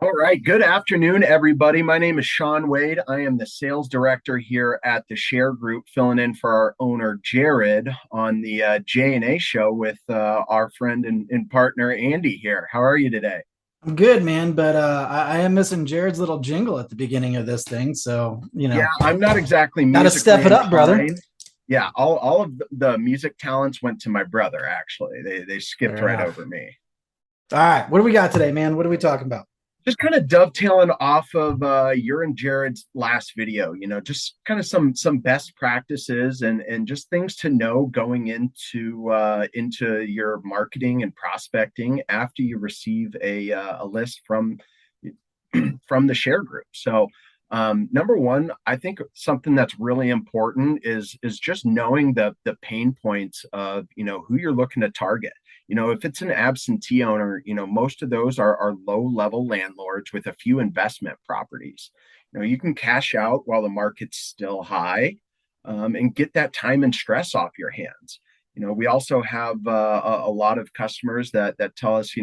All right. Good afternoon, everybody. My name is Sean Wade. I am the sales director here at the Share Group, filling in for our owner, Jared, on the J&A show with our friend and partner, Andy here. How are you today? I'm good, man, but I am missing Jared's little jingle at the beginning of this thing. So, Yeah, I'm not exactly got to step musically it up, brother. inclined. Yeah, all of the music talents went to my brother, actually. They skipped Fair right enough. over me. All right. What do we got today, man? What are we talking about? Just kind of dovetailing off of your and Jared's last video, just kind of some best practices and just things to know going into your marketing and prospecting after you receive a list from the share group. So number one, I think something that's really important is just knowing the pain points of who you're looking to target. If it's an absentee owner, most of those are low level landlords with a few investment properties. You can cash out while the market's still high, and get that time and stress off your hands. We also have a lot of customers that tell us,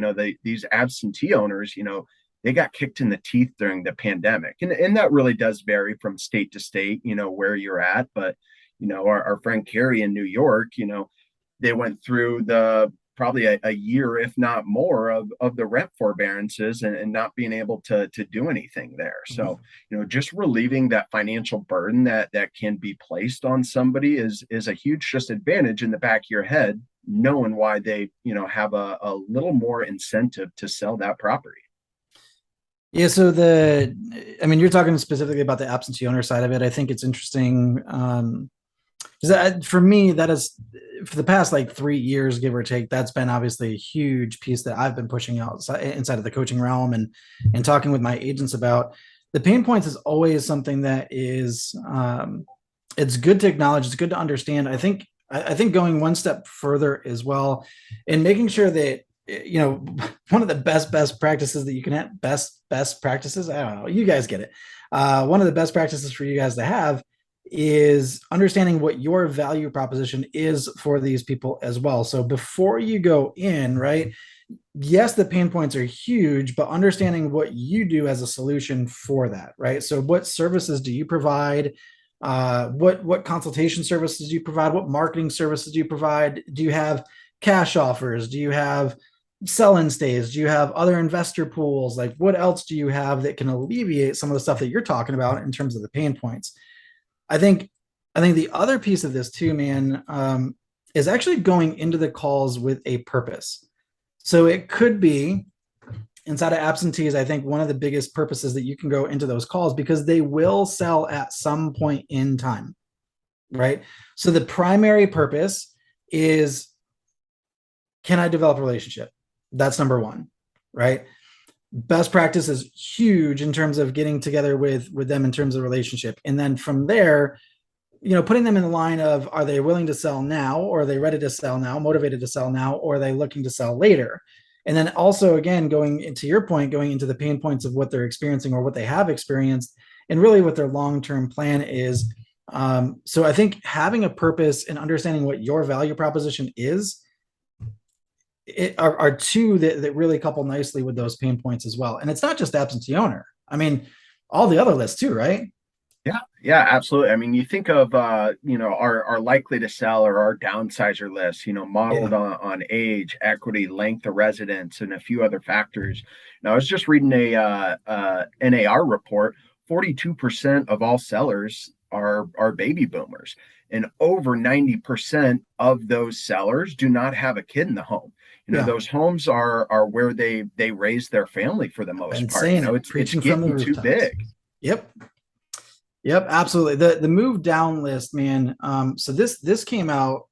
these absentee owners, they got kicked in the teeth during the pandemic. And that really does vary from state to state, where you're at. But, our friend Carrie in New York, they went through the probably a year, if not more, of the rent forbearances and not being able to do anything there. So, Mhm. just relieving that financial burden that can be placed on somebody is a huge just advantage in the back of your head, knowing why they, have a little more incentive to sell that property. Yeah. I mean, you're talking specifically about the absentee owner side of it. I think it's interesting. 'Cause for me, that is for the past like 3 years, give or take, that's been obviously a huge piece that I've been pushing out inside of the coaching realm and talking with my agents about. The pain points is always something that is it's good to acknowledge, it's good to understand. I think going one step further as well and making sure that one of the best practices that you can have, best practices, I don't know, you guys get it. One of the best practices for you guys to have is understanding what your value proposition is for these people as well. So before you go in, right? Yes, the pain points are huge, but understanding what you do as a solution for that, right? So what services do you provide? What consultation services do you provide? What marketing services do you provide? Do you have cash offers? Do you have sell-in stays? Do you have other investor pools? Like what else do you have that can alleviate some of the stuff that you're talking about in terms of the pain points? I think I think the other piece of this too, man, is actually going into the calls with a purpose. So it could be inside of absentees. I think one of the biggest purposes that you can go into those calls because they will sell at some point in time, right? So the primary purpose is, can I develop a relationship? That's number one, right? Best practice is huge in terms of getting together with them in terms of relationship, and then from there, putting them in the line of, are they willing to sell now, or are they ready to sell now, motivated to sell now, or are they looking to sell later? And then also, again, going into your point, going into the pain points of what they're experiencing or what they have experienced, and really what their long-term plan is. So I think having a purpose and understanding what your value proposition is are two that really couple nicely with those pain points as well. And it's not just absentee owner. I mean, all the other lists too, right? Yeah, yeah, absolutely. I mean, you think of our likely to sell or our downsizer list, modeled Yeah. on age, equity, length of residence, and a few other factors. Now, I was just reading a NAR report. 42% of all sellers are baby boomers, and over 90% of those sellers do not have a kid in the home. Yeah. Those homes are where they raise their family for the I've most been part. saying it, It's preaching from the getting too rooftops. big. Yep. Yep, absolutely. The move down list, man. So this came out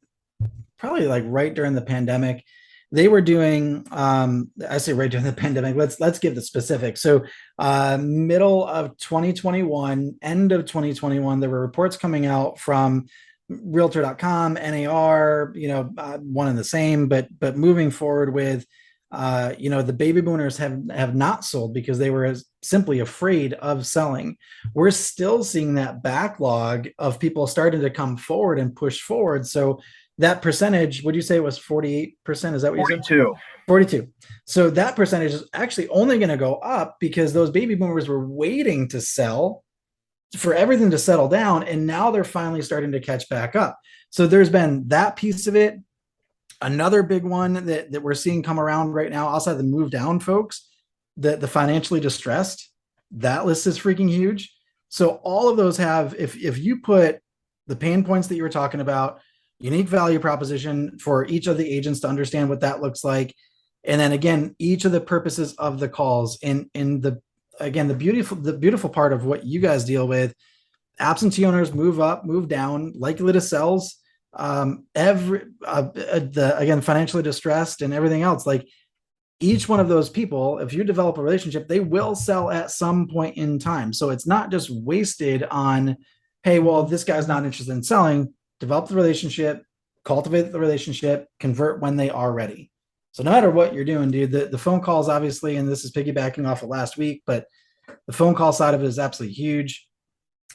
probably like right during the pandemic. They were doing I say right during the pandemic. Let's give the specifics. So middle of 2021, end of 2021, there were reports coming out from realtor.com, NAR, one and the same, but moving forward with the baby boomers have not sold because they were simply afraid of selling. We're still seeing that backlog of people starting to come forward and push forward. So that percentage, would you say it was 48%? Is that what you said? 42. 42. So that percentage is actually only going to go up because those baby boomers were waiting to sell for everything to settle down. And now they're finally starting to catch back up. So there's been that piece of it. Another big one that we're seeing come around right now, outside the move down folks, the financially distressed, that list is freaking huge. So all of those have, if you put the pain points that you were talking about, unique value proposition for each of the agents to understand what that looks like, and then again, each of the purposes of the calls, in the again, the beautiful part of what you guys deal with, absentee owners move up, move down, likely to sells, again, financially distressed and everything else. Like each one of those people, if you develop a relationship, they will sell at some point in time. So it's not just wasted on, hey, well, this guy's not interested in selling. Develop the relationship, cultivate the relationship, convert when they are ready. So no matter what you're doing, dude, the phone calls, obviously, and this is piggybacking off of last week, but the phone call side of it is absolutely huge.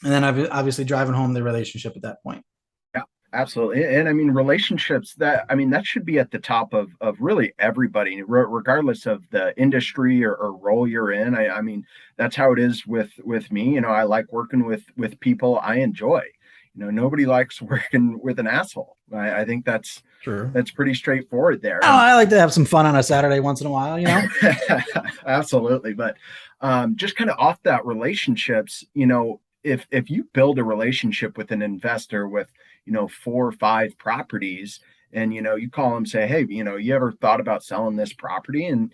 And then obviously driving home the relationship at that point. Yeah, absolutely. And I mean, relationships, that should be at the top of really everybody, regardless of the industry or role you're in. I mean, that's how it is with me. You know, I like working with people I enjoy. You know, nobody likes working with an asshole. I think that's True. That's pretty straightforward there. Oh, I like to have some fun on a Saturday once in a while, you know? Absolutely. But just kind of off that relationships, you know, if you build a relationship with an investor with, you know, 4 or 5 properties, and you know, you call them, say, hey, you know, you ever thought about selling this property? And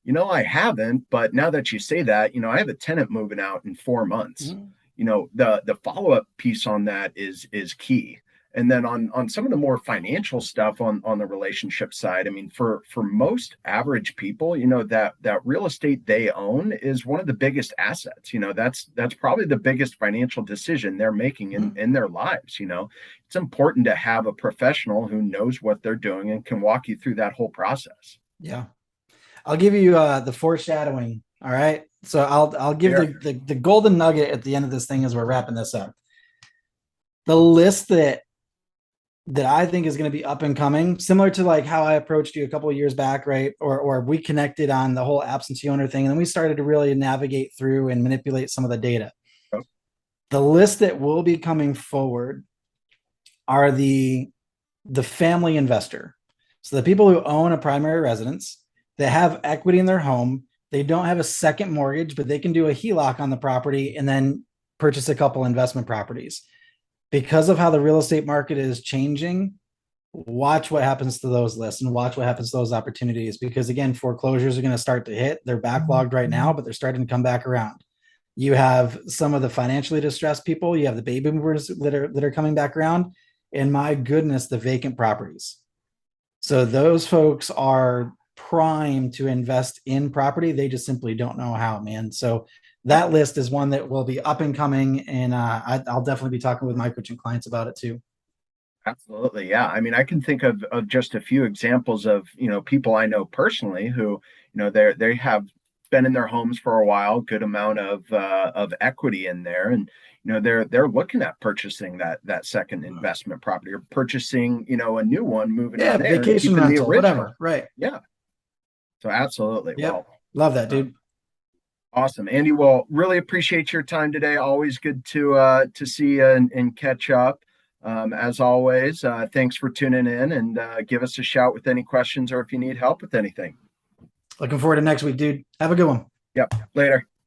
you know, I haven't, but now that you say that, you know, I have a tenant moving out in 4 months. Mm-hmm. You know, the follow-up piece on that is key. And then on some of the more financial stuff on the relationship side, I mean, for most average people, you know, that real estate they own is one of the biggest assets. You know, that's probably the biggest financial decision they're making in their lives. You know, it's important to have a professional who knows what they're doing and can walk you through that whole process. Yeah. I'll give you the foreshadowing. All right. So I'll give the golden nugget at the end of this thing as we're wrapping this up. The list that I think is going to be up and coming, similar to like how I approached you a couple of years back, right? Or we connected on the whole absentee owner thing, and then we started to really navigate through and manipulate some of the data. Oh. The list that will be coming forward are the family investor. So the people who own a primary residence, they have equity in their home, they don't have a second mortgage, but they can do a HELOC on the property and then purchase a couple investment properties. Because of how the real estate market is changing, watch what happens to those lists and watch what happens to those opportunities. Because again, foreclosures are going to start to hit. They're backlogged right now, but they're starting to come back around. You have some of the financially distressed people. You have the baby boomers that are coming back around. And my goodness, the vacant properties. So those folks are primed to invest in property. They just simply don't know how, man. So that list is one that will be up and coming, and I'll definitely be talking with my coaching clients about it too. Absolutely. Yeah. I mean, I can think of just a few examples of, you know, people I know personally who, you know, they have been in their homes for a while, good amount of equity in there. And, you know, they're looking at purchasing that second investment property, or purchasing, you know, a new one, moving in there, vacation rental, whatever. Right. Yeah. So absolutely. Yep. Well, love that, dude. Awesome, Andy. Well, really appreciate your time today. Always good to see you and catch up. As always, thanks for tuning in, and give us a shout with any questions or if you need help with anything. Looking forward to next week, dude. Have a good one. Yep. Later.